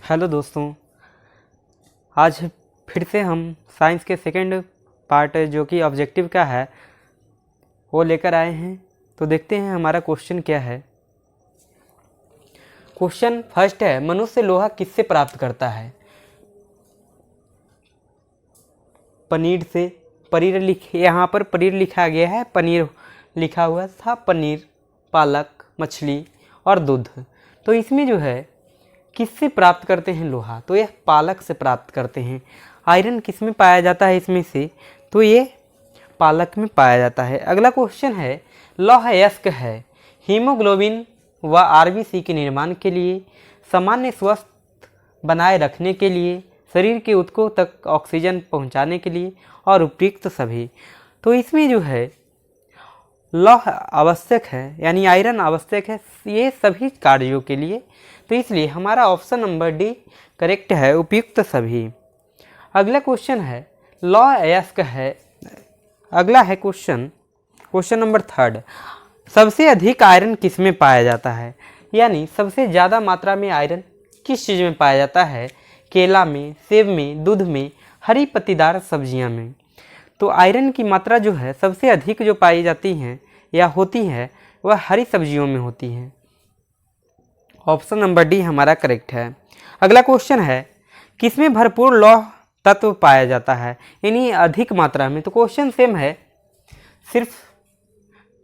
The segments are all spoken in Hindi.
हेलो दोस्तों, आज फिर से हम साइंस के सेकंड पार्ट जो कि ऑब्जेक्टिव का है वो लेकर आए हैं। तो देखते हैं हमारा क्वेश्चन क्या है। क्वेश्चन फर्स्ट है, मनुष्य लोहा किससे प्राप्त करता है? पनीर से। पनीर यहाँ पर पनीर लिखा गया है, पनीर लिखा हुआ था, पनीर, पालक, मछली और दूध। तो इसमें जो है किससे प्राप्त करते हैं लोहा? तो यह पालक से प्राप्त करते हैं। आयरन किस में पाया जाता है इसमें से? तो ये पालक में पाया जाता है। अगला क्वेश्चन है, लौह अयस्क है, हीमोग्लोबिन व आरबीसी के निर्माण के लिए, सामान्य स्वस्थ बनाए रखने के लिए, शरीर के ऊतकों तक ऑक्सीजन पहुंचाने के लिए और उपयुक्त सभी। तो इसमें जो है लौह आवश्यक है, यानी आयरन आवश्यक है ये सभी कार्यों के लिए। तो इसलिए हमारा ऑप्शन नंबर डी करेक्ट है, उपयुक्त सभी। अगला क्वेश्चन है, लौह अयस्क है। अगला है क्वेश्चन नंबर थर्ड, सबसे अधिक आयरन किस में पाया जाता है? यानी सबसे ज़्यादा मात्रा में आयरन किस चीज़ में पाया जाता है? केला में, सेब में, दूध में, हरी पत्तीदार सब्जियां में। तो आयरन की मात्रा जो है सबसे अधिक जो पाई जाती हैं या होती है वह हरी सब्जियों में होती है। ऑप्शन नंबर डी हमारा करेक्ट है। अगला क्वेश्चन है, किसमें भरपूर लौह तत्व पाया जाता है, यानी अधिक मात्रा में? तो क्वेश्चन सेम है, सिर्फ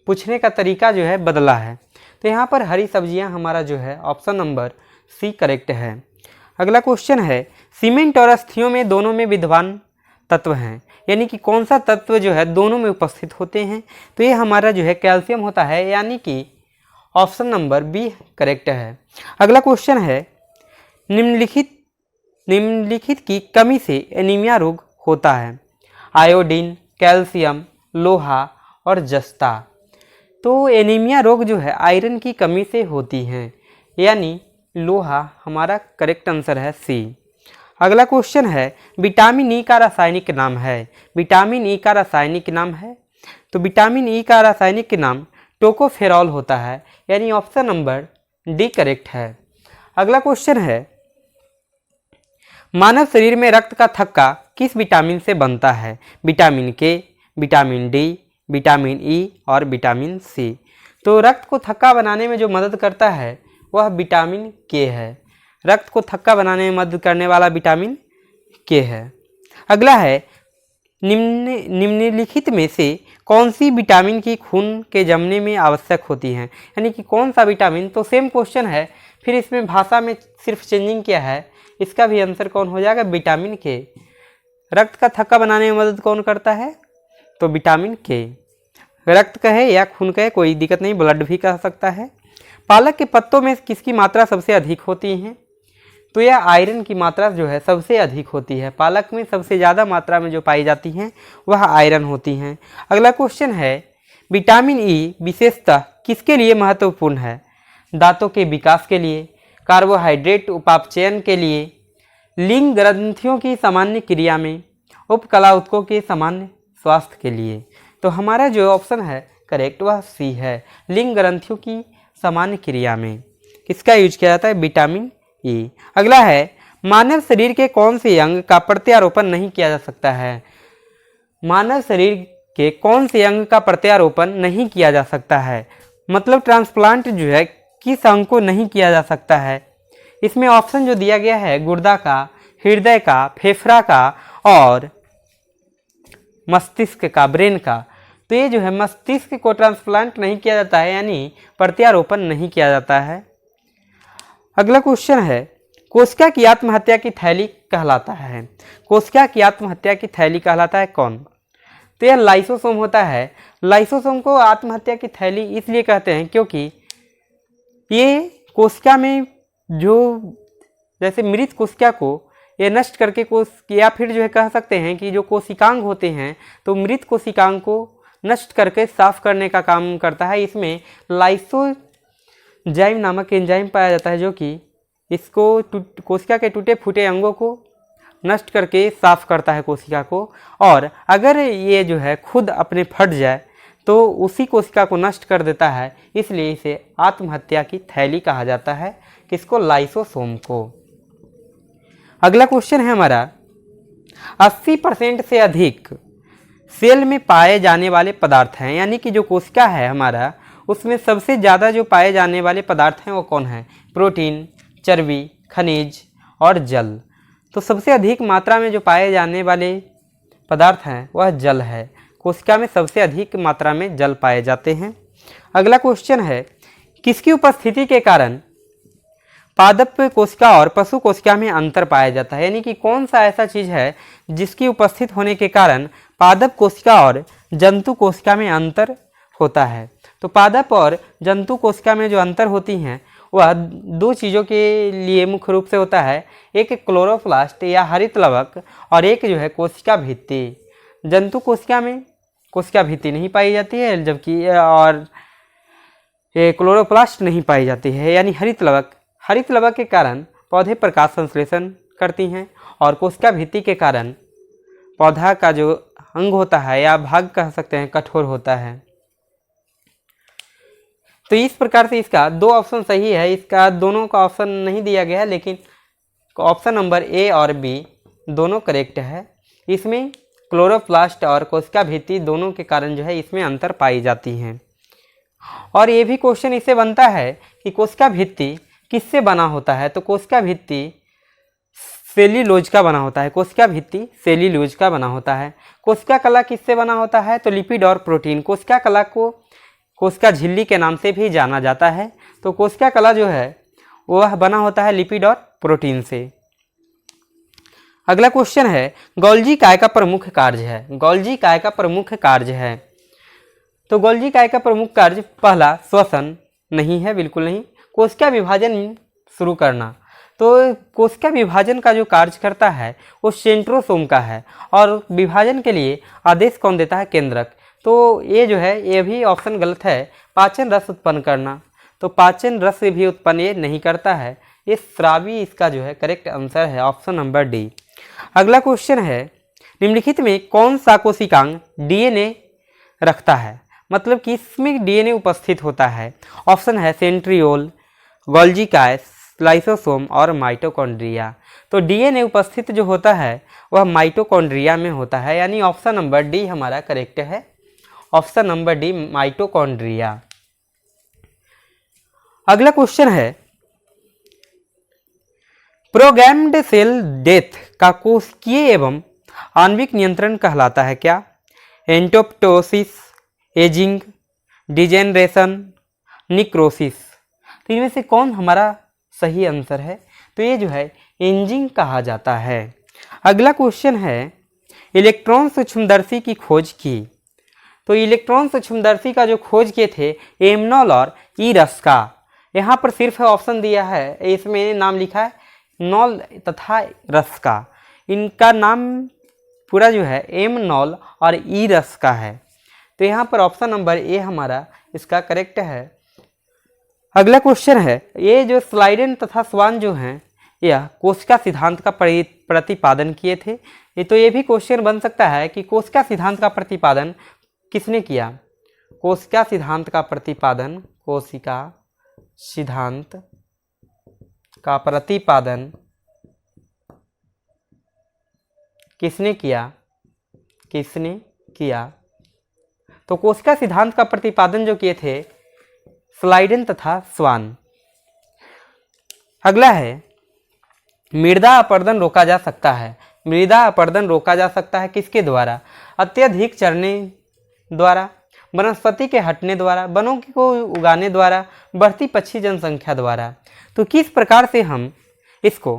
पूछने का तरीका जो है बदला है। तो यहाँ पर हरी सब्जियाँ हमारा जो है ऑप्शन नंबर सी करेक्ट है। अगला क्वेश्चन है, सीमेंट और अस्थियों में दोनों में विद्यमान तत्व हैं, यानी कि कौन सा तत्व जो है दोनों में उपस्थित होते हैं? तो ये हमारा जो है कैल्शियम होता है, यानी कि ऑप्शन नंबर बी करेक्ट है। अगला क्वेश्चन है, निम्नलिखित की कमी से एनीमिया रोग होता है? आयोडीन, कैल्शियम, लोहा और जस्ता। तो एनीमिया रोग जो है आयरन की कमी से होती हैं, यानी लोहा हमारा करेक्ट आंसर है सी। अगला क्वेश्चन है, विटामिन ई का रासायनिक नाम है? विटामिन ई का रासायनिक नाम है, तो विटामिन ई का रासायनिक नाम टोकोफेरॉल होता है, यानी ऑप्शन नंबर डी करेक्ट है। अगला क्वेश्चन है, मानव शरीर में रक्त का थक्का किस विटामिन से बनता है? विटामिन के, विटामिन डी, विटामिन ई और विटामिन सी। तो रक्त को थक्का बनाने में जो मदद करता है वह विटामिन के है। रक्त को थक्का बनाने में मदद करने वाला विटामिन के है। अगला है, निम्नलिखित में से कौन सी विटामिन की खून के जमने में आवश्यक होती हैं, यानी कि कौन सा विटामिन? तो सेम क्वेश्चन है, फिर इसमें भाषा में सिर्फ चेंजिंग किया है। इसका भी आंसर कौन हो जाएगा? विटामिन के। रक्त का थक्का बनाने में मदद कौन करता है? तो विटामिन के। रक्त कहे या खून कहे कोई दिक्कत नहीं, ब्लड भी कह सकता है। पालक के पत्तों में किसकी मात्रा सबसे अधिक होती है? तो यह आयरन की मात्रा जो है सबसे अधिक होती है। पालक में सबसे ज़्यादा मात्रा में जो पाई जाती हैं वह आयरन होती हैं। अगला क्वेश्चन है, विटामिन ई विशेषतः किसके लिए महत्वपूर्ण है? दांतों के विकास के लिए, कार्बोहाइड्रेट उपापचयन के लिए, लिंग ग्रंथियों की सामान्य क्रिया में, उपकला ऊतकों के सामान्य स्वास्थ्य के लिए। तो हमारा जो ऑप्शन है करेक्ट वह सी है, लिंग ग्रंथियों की सामान्य क्रिया में किसका यूज किया जाता है? Vitamin E. अगला है, मानव शरीर के कौन से अंग का प्रत्यारोपण नहीं किया जा सकता है? मानव शरीर के कौन से अंग का प्रत्यारोपण नहीं किया जा सकता है? मतलब ट्रांसप्लांट जो है किस अंग को नहीं किया जा सकता है? इसमें ऑप्शन जो दिया गया है गुर्दा का, हृदय का, फेफड़ा का और मस्तिष्क का, ब्रेन का। तो ये जो है मस्तिष्क को ट्रांसप्लांट नहीं किया जाता है, यानी प्रत्यारोपण नहीं किया जाता है। अगला क्वेश्चन है, कोशिका की आत्महत्या की थैली कहलाता है? कोशिका की आत्महत्या की थैली कहलाता है कौन? तो यह लाइसोसोम होता है। लाइसोसोम को आत्महत्या की थैली इसलिए कहते हैं क्योंकि ये कोशिका में जो जैसे मृत कोशिका को ये नष्ट करके या फिर जो है कह सकते हैं कि जो कोशिकांग होते हैं तो मृत कोशिकांग को नष्ट करके साफ करने का काम करता है। इसमें लाइसोजाइम नामक एंजाइम पाया जाता है जो कि इसको कोशिका के टूटे फूटे अंगों को नष्ट करके साफ करता है कोशिका को। और अगर ये जो है खुद अपने फट जाए तो उसी कोशिका को नष्ट कर देता है, इसलिए इसे आत्महत्या की थैली कहा जाता है। किसको? लाइसोसोम को। अगला क्वेश्चन है हमारा 80% से अधिक सेल में पाए जाने वाले पदार्थ हैं, यानी कि जो कोशिका है हमारा उसमें सबसे ज़्यादा जो पाए जाने वाले पदार्थ हैं वो कौन है? प्रोटीन, चर्बी, खनिज और जल। तो सबसे अधिक मात्रा में जो पाए जाने वाले पदार्थ हैं वह जल है। कोशिका में सबसे अधिक मात्रा में जल पाए जाते हैं। अगला क्वेश्चन है किसकी उपस्थिति के कारण पादप कोशिका और पशु कोशिका में अंतर पाया जाता है, यानी कि कौन सा ऐसा चीज़ है जिसकी उपस्थित होने के कारण पादप कोशिका और जंतु कोशिका में अंतर होता है। तो पादप और जंतु कोशिका में जो अंतर होती हैं वह दो चीज़ों के लिए मुख्य रूप से होता है, एक क्लोरोप्लास्ट या हरित लवक और एक जो है कोशिका भित्ति। जंतु कोशिका में कोशिका भित्ति नहीं पाई जाती है, जबकि और क्लोरोप्लास्ट नहीं पाई जाती है, यानी हरित लवक। हरित लवक के कारण पौधे प्रकाश संश्लेषण करती हैं और कोशिका भित्ति के कारण पौधा का जो अंग होता है या भाग कह सकते हैं कठोर होता है। तो इस प्रकार से इसका दो ऑप्शन सही है, इसका दोनों का ऑप्शन नहीं दिया गया है, लेकिन ऑप्शन नंबर ए और बी दोनों करेक्ट है। इसमें क्लोरोप्लास्ट और कोशिका भित्ति दोनों के कारण जो है इसमें अंतर पाई जाती हैं। और ये भी क्वेश्चन इससे बनता है कि कोशिका भित्ति किससे बना होता है? तो कोशिका भित्ति सेल्यूलोज का बना होता है। कोशिका भित्ति सेल्यूलोज का बना होता है। कोशिका कला किससे बना होता है? तो लिपिड और प्रोटीन। कोशिका कला को कोशिका झिल्ली के नाम से भी जाना जाता है। तो कोशिका कला जो है वह बना होता है लिपिड और प्रोटीन से। अगला क्वेश्चन है गोल्जी काय का प्रमुख कार्य है? गोल्जी काय का प्रमुख कार्य है? तो गोल्जी काय का प्रमुख कार्य पहला श्वसन नहीं है, बिल्कुल नहीं। कोशिका विभाजन शुरू करना। तो कोशिका विभाजन का जो कार्य करता है वो सेंट्रोसोम का है और विभाजन के लिए आदेश कौन देता है? केंद्रक। तो ये जो है ये भी ऑप्शन गलत है। पाचन रस उत्पन्न करना, तो पाचन रस भी उत्पन्न ये नहीं करता है। ये स्रावी इसका जो है करेक्ट आंसर है, ऑप्शन नंबर डी। अगला क्वेश्चन है निम्नलिखित में कौन सा कोशिकांग डीएनए रखता है? मतलब कि इसमें डीएनए उपस्थित होता है। ऑप्शन है सेंट्रियोल, गोल्जी काय, लाइसोसोम और माइटोकॉन्ड्रिया। तो डीएनए उपस्थित जो होता है वह माइटोकॉन्ड्रिया में होता है, यानी ऑप्शन नंबर डी हमारा करेक्ट है, ऑप्शन नंबर डी माइटोकॉन्ड्रिया। अगला क्वेश्चन है प्रोग्राम्ड सेल डेथ का कोशिकीय एवं आणविक नियंत्रण कहलाता है क्या? एंटोप्टोसिस, एजिंग, डिजेनरेशन, निक्रोसिस। तो इनमें से कौन हमारा सही आंसर है? तो ये जो है एजिंग कहा जाता है। अगला क्वेश्चन है इलेक्ट्रॉन सूक्ष्मदर्शी की खोज की। तो इलेक्ट्रॉन सूक्ष्मदर्शी का जो खोज किए थे एमनॉल और ईरस्का। यहाँ पर सिर्फ ऑप्शन दिया है, इसमें नाम लिखा है नॉल तथा रस्का। इनका नाम पूरा जो है एमनॉल और ईरस्का है। तो यहाँ पर ऑप्शन नंबर ए हमारा इसका करेक्ट है। अगला क्वेश्चन है ये जो स्लाइडेन तथा स्वान जो हैं यह कोशिका सिद्धांत का प्रतिपादन किए थे। तो ये भी क्वेश्चन बन सकता है कि कोशिका सिद्धांत का प्रतिपादन किसने किया? कोशिका सिद्धांत का प्रतिपादन, कोशिका सिद्धांत का प्रतिपादन किसने किया? किसने किया? तो कोशिका सिद्धांत का प्रतिपादन जो किए थे स्लाइडेन तथा स्वान। अगला है मृदा अपरदन रोका जा सकता है। मृदा अपरदन रोका जा सकता है किसके द्वारा? अत्यधिक चरने द्वारा, वनस्पति के हटने द्वारा, वनों को उगाने द्वारा, बढ़ती पक्षी जनसंख्या द्वारा। तो किस प्रकार से हम इसको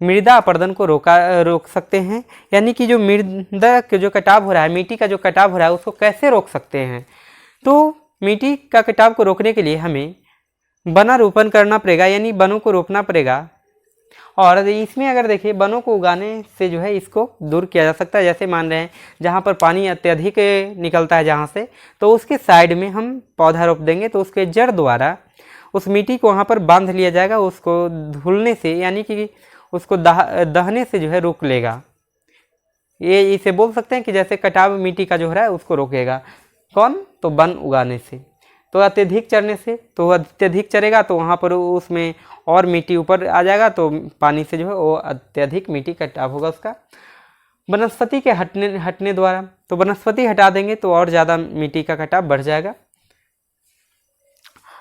मृदा अपरदन को रोक सकते हैं, यानी कि जो मृदा का जो कटाव हो रहा है, मिट्टी का जो कटाव हो रहा है उसको कैसे रोक सकते हैं? तो मिट्टी का कटाव को रोकने के लिए हमें वनारोपण करना पड़ेगा, यानी वनों को रोपना पड़ेगा। और इसमें अगर देखिए वनों को उगाने से जो है इसको दूर किया जा सकता है। जैसे मान रहे हैं जहाँ पर पानी अत्यधिक निकलता है जहाँ से, तो उसके साइड में हम पौधा रोप देंगे तो उसके जड़ द्वारा उस मिट्टी को वहाँ पर बांध लिया जाएगा, उसको धुलने से यानी कि उसको दहने से जो है रोक लेगा। ये इसे बोल सकते हैं कि जैसे कटाव मिट्टी का जो हो रहा है उसको रोकेगा। कौन? तो वन उगाने से। तो अत्यधिक चरने से, तो अत्यधिक चरेगा तो वहाँ पर उसमें और मिट्टी ऊपर आ जाएगा, तो पानी से जो है वो अत्यधिक मिट्टी कटाव होगा उसका। वनस्पति के हटने द्वारा, तो वनस्पति हटा देंगे तो और ज़्यादा मिट्टी का कटाव बढ़ जाएगा।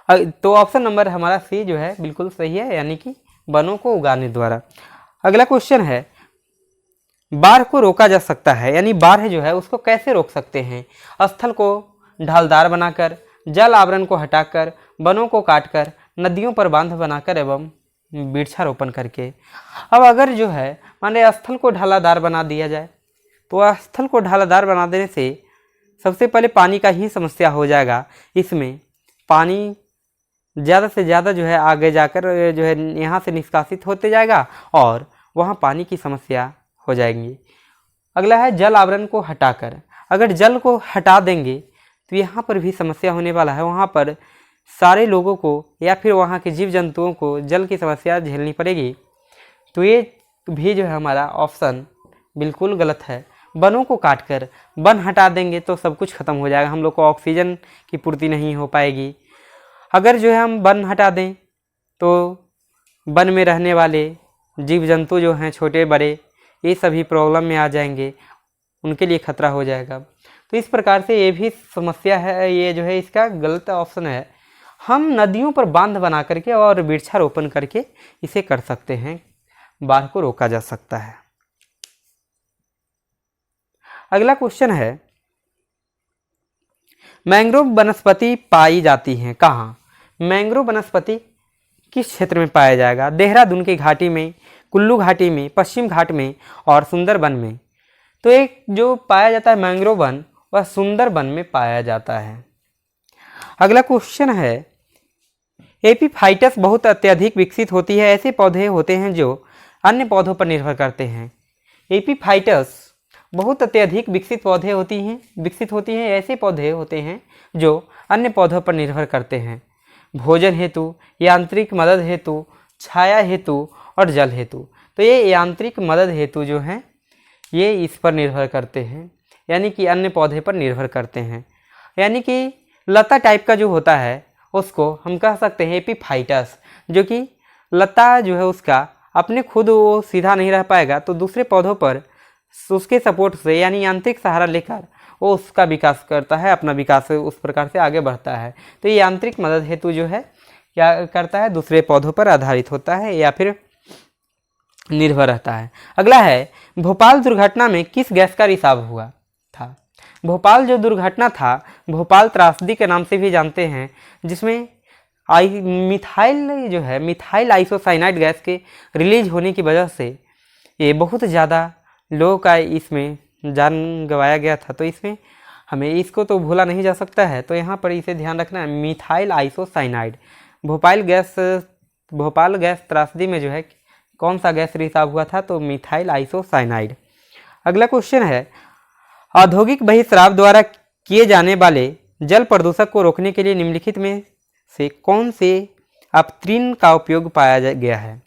तो ऑप्शन नंबर हमारा सी जो है बिल्कुल सही है, यानी कि वनों को उगाने द्वारा। अगला क्वेश्चन है, बाढ़ को रोका जा सकता है, यानी बाढ़ जो है उसको कैसे रोक सकते हैं? स्थल को ढालदार बनाकर, जल आवरण को हटाकर, वनों को काटकर, नदियों पर बांध बनाकर एवं वृक्षारोपण करके। अब अगर जो है माने स्थल को ढालादार बना दिया जाए, तो स्थल को ढालादार बना देने से सबसे पहले पानी का ही समस्या हो जाएगा। इसमें पानी ज़्यादा से ज़्यादा जो है आगे जाकर जो है यहाँ से निष्कासित होते जाएगा और वहाँ पानी की समस्या हो जाएंगी। अगला है जल आवरण को हटाकर। अगर जल को हटा देंगे तो यहाँ पर भी समस्या होने वाला है, वहाँ पर सारे लोगों को या फिर वहाँ के जीव जंतुओं को जल की समस्या झेलनी पड़ेगी। तो ये भी जो है हमारा ऑप्शन बिल्कुल गलत है। वनों को काटकर, वन हटा देंगे तो सब कुछ खत्म हो जाएगा, हम लोग को ऑक्सीजन की पूर्ति नहीं हो पाएगी। अगर जो है हम वन हटा दें तो वन में रहने वाले जीव जंतु जो हैं छोटे बड़े, ये सभी प्रॉब्लम में आ जाएंगे, उनके लिए खतरा हो जाएगा। तो इस प्रकार से ये भी समस्या है, ये जो है इसका गलत ऑप्शन है। हम नदियों पर बांध बना करके और वृक्षारोपण करके इसे कर सकते हैं, बाढ़ को रोका जा सकता है। अगला क्वेश्चन है, मैंग्रोव वनस्पति पाई जाती हैं कहाँ? मैंग्रोव वनस्पति किस क्षेत्र में पाया जाएगा? देहरादून की घाटी में, कुल्लू घाटी में, पश्चिम घाट में और सुंदरबन में। तो एक जो पाया जाता है मैंग्रोव वन, वह सुंदरबन में पाया जाता है। अगला क्वेश्चन है, एपीफाइटस बहुत अत्यधिक विकसित होती है, ऐसे पौधे होते हैं जो अन्य पौधों पर निर्भर करते हैं। एपीफाइटस बहुत अत्यधिक विकसित होती हैं, ऐसे पौधे होते हैं जो अन्य पौधों पर निर्भर करते हैं, भोजन हेतु, यांत्रिक मदद हेतु, छाया हेतु और जल हेतु। तो ये यांत्रिक मदद हेतु जो हैं ये इस पर निर्भर करते हैं, यानी कि अन्य पौधे पर निर्भर करते हैं। यानी कि लता टाइप का जो होता है उसको हम कह सकते हैं एपीफाइटस, जो कि लता जो है उसका अपने खुद वो सीधा नहीं रह पाएगा, तो दूसरे पौधों पर उसके सपोर्ट से यानी यांत्रिक सहारा लेकर वो उसका विकास करता है, अपना विकास उस प्रकार से आगे बढ़ता है। तो ये यांत्रिक मदद हेतु जो है क्या करता है, दूसरे पौधों पर आधारित होता है या फिर निर्भर रहता है। अगला है, भोपाल दुर्घटना में किस गैस का रिसाव हुआ था? भोपाल जो दुर्घटना था, भोपाल त्रासदी के नाम से भी जानते हैं, जिसमें मिथाइल आइसोसाइनाइड गैस के रिलीज होने की वजह से ये बहुत ज़्यादा लोगों का इसमें जान गंवाया गया था। तो इसमें हमें इसको तो भूला नहीं जा सकता है, तो यहाँ पर इसे ध्यान रखना है, मिथाइल आइसोसाइनाइड। भोपाल गैस त्रासदी में जो है कौन सा गैस रिसाव हुआ था? तो मिथाइल आइसोसाइनाइड। अगला क्वेश्चन है, औद्योगिक बहिस्राव द्वारा किए जाने वाले जल प्रदूषक को रोकने के लिए निम्नलिखित में से कौन से अपत्रिन का उपयोग पाया गया है?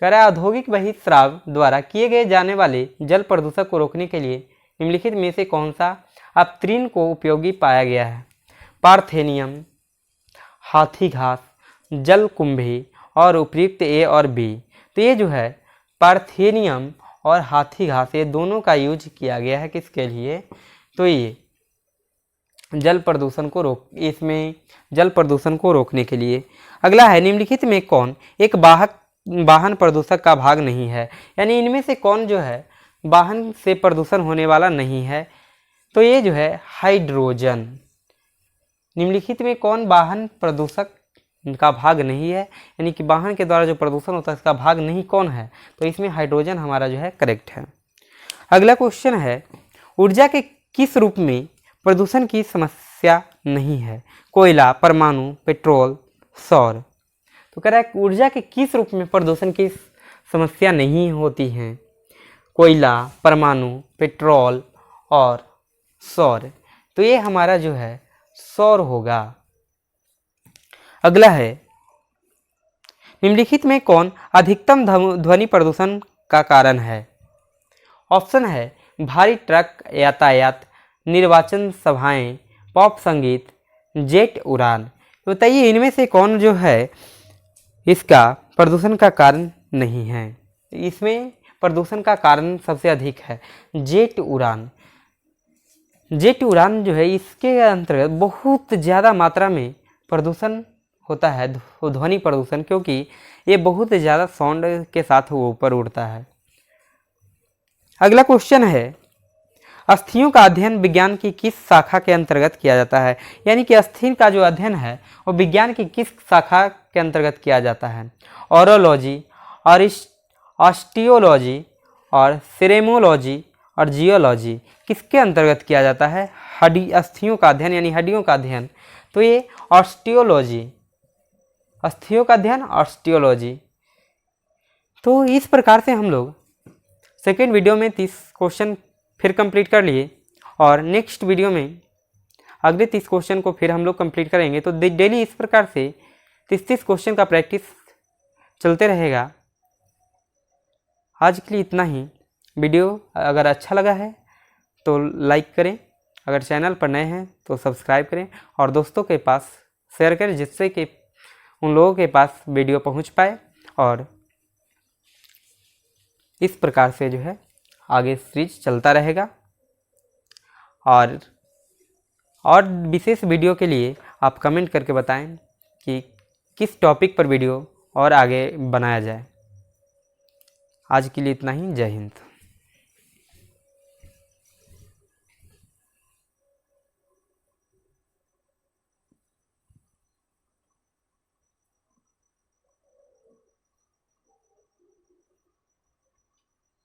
कह रहा है औद्योगिक बहिस्राव द्वारा किए गए जाने वाले जल प्रदूषक को रोकने के लिए निम्नलिखित में से कौन सा अपत्रिन को उपयोगी पाया गया है? पार्थेनियम, हाथी घास, जलकुंभी और उपयुक्त ए और बी। तो ये जो है पार्थेनियम और हाथी घास, ये दोनों का यूज किया गया है किसके लिए? तो ये जल प्रदूषण को रोकने के लिए। अगला है, निम्नलिखित में कौन एक वाहन प्रदूषक का भाग नहीं है? यानी इनमें से कौन जो है वाहन से प्रदूषण होने वाला नहीं है? तो ये जो है हाइड्रोजन। निम्नलिखित में कौन वाहन प्रदूषक का भाग नहीं है, यानी कि वाहन के द्वारा जो प्रदूषण होता है इसका भाग नहीं कौन है? तो इसमें हाइड्रोजन हमारा जो है करेक्ट है। अगला क्वेश्चन है, ऊर्जा के किस रूप में प्रदूषण की समस्या नहीं है? कोयला, परमाणु, पेट्रोल, सौर। तो कह रहा है ऊर्जा के किस रूप में प्रदूषण की समस्या नहीं होती है? कोयला, परमाणु, पेट्रोल और सौर। तो ये हमारा जो है सौर होगा। अगला है, निम्नलिखित में कौन अधिकतम ध्वनि प्रदूषण का कारण है? ऑप्शन है भारी ट्रक यातायात, निर्वाचन सभाएं, पॉप संगीत, जेट उड़ान। तो बताइए इनमें से कौन जो है इसका प्रदूषण का कारण नहीं है। इसमें प्रदूषण का कारण सबसे अधिक है जेट उड़ान। जेट उड़ान जो है इसके अंतर्गत बहुत ज़्यादा मात्रा में प्रदूषण होता है, ध्वनि प्रदूषण, क्योंकि ये बहुत ज़्यादा साउंड के साथ वो ऊपर उड़ता है। अगला क्वेश्चन है अस्थियों का अध्ययन विज्ञान की किस शाखा के अंतर्गत किया जाता है। यानी कि अस्थि का जो अध्ययन है वो विज्ञान की किस शाखा के अंतर्गत किया जाता है। ऑरोलॉजी और ऑस्टियोलॉजी और सेरेमोलॉजी और जियोलॉजी किसके अंतर्गत किया जाता है। हड्डी अस्थियों का अध्ययन यानी हड्डियों का अध्ययन, तो ये ऑस्टियोलॉजी, अस्थियों का अध्ययन ऑस्टियोलॉजी। तो इस प्रकार से हम लोग सेकेंड वीडियो में 30 क्वेश्चन फिर कंप्लीट कर लिए और नेक्स्ट वीडियो में अगले 30 क्वेश्चन को फिर हम लोग कंप्लीट करेंगे। तो डेली इस प्रकार से 30 क्वेश्चन का प्रैक्टिस चलते रहेगा। आज के लिए इतना ही। वीडियो अगर अच्छा लगा है तो लाइक करें, अगर चैनल पर नए हैं तो सब्सक्राइब करें और दोस्तों के पास शेयर करें, जिससे कि उन लोगों के पास वीडियो पहुंच पाए और इस प्रकार से जो है आगे सीरीज चलता रहेगा। और विशेष वीडियो के लिए आप कमेंट करके बताएं कि किस टॉपिक पर वीडियो और आगे बनाया जाए। आज के लिए इतना ही। जय हिंद।